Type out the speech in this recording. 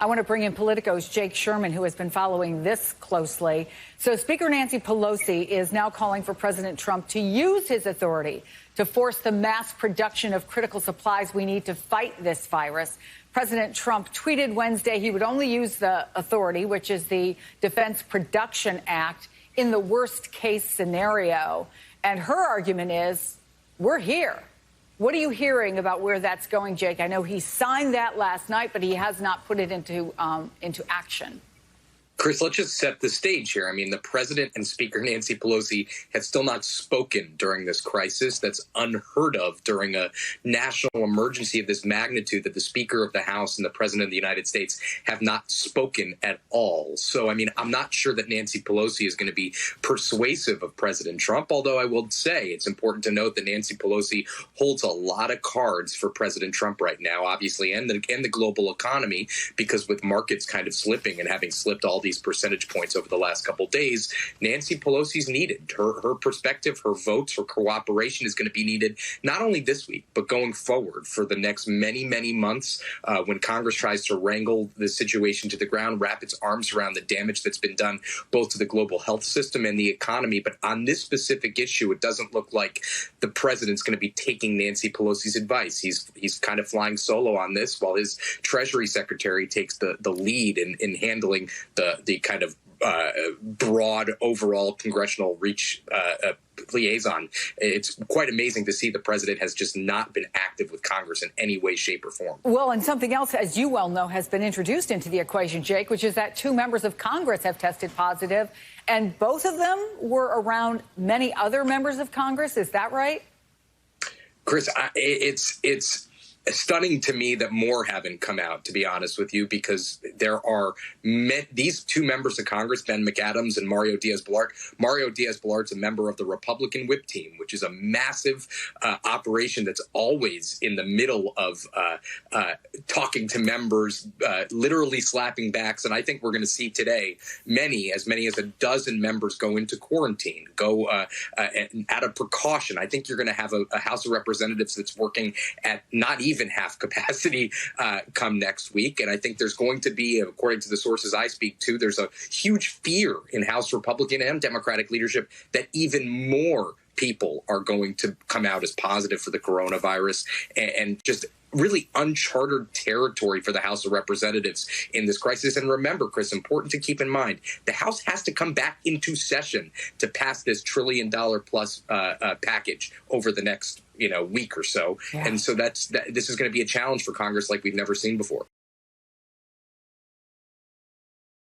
I want to bring in Politico's Jake Sherman, who has been following this closely. So Speaker Nancy Pelosi is now calling for President Trump to use his authority to force the mass production of critical supplies we need to fight this virus. President Trump tweeted Wednesday he would only use the authority, which is the Defense Production Act, in the worst case scenario. And her argument is, we're here. What are you hearing about where that's going, Jake? I know he signed that last night, but he has not put it into action. Chris, let's just set the stage here. I mean, the president and Speaker Nancy Pelosi have still not spoken during this crisis. That's unheard of during a national emergency of this magnitude, that the Speaker of the House and the President of the United States have not spoken at all. So, I mean, I'm not sure that Nancy Pelosi is going to be persuasive of President Trump, although I will say it's important to note that Nancy Pelosi holds a lot of cards for President Trump right now, obviously, and the global economy, because with markets kind of slipping and having slipped all these percentage points over the last couple of days, Nancy Pelosi's needed. Her perspective, her votes, her cooperation is going to be needed not only this week, but going forward for the next many, many months when Congress tries to wrangle the situation to the ground, wrap its arms around the damage that's been done both to the global health system and the economy. But on this specific issue, it doesn't look like the president's going to be taking Nancy Pelosi's advice. He's kind of flying solo on this, while his Treasury Secretary takes the lead in handling the kind of broad overall congressional reach liaison. It's quite amazing to see the president has just not been active with Congress in any way, shape, or form. Well, and something else, as you well know, has been introduced into the equation, Jake, which is that 2 members of Congress have tested positive, and both of them were around many other members of Congress. Is that right? Chris, it's stunning to me that more haven't come out, to be honest with you, because there are these 2 members of Congress, Ben McAdams and Mario Diaz-Balart. Mario Diaz-Balart's a member of the Republican whip team, which is a massive operation that's always in the middle of talking to members, literally slapping backs. And I think we're going to see today as many as a dozen members go into quarantine, go out of precaution. I think you're going to have a House of Representatives that's working at not even half capacity come next week. And I think there's going to be, according to the sources I speak to, there's a huge fear in House Republican and Democratic leadership that even more people are going to come out as positive for the coronavirus, and just really uncharted territory for the House of Representatives in this crisis. And remember, Chris, important to keep in mind, the House has to come back into session to pass this $1 trillion plus package over the next week or so. Yeah. And so this is going to be a challenge for Congress like we've never seen before.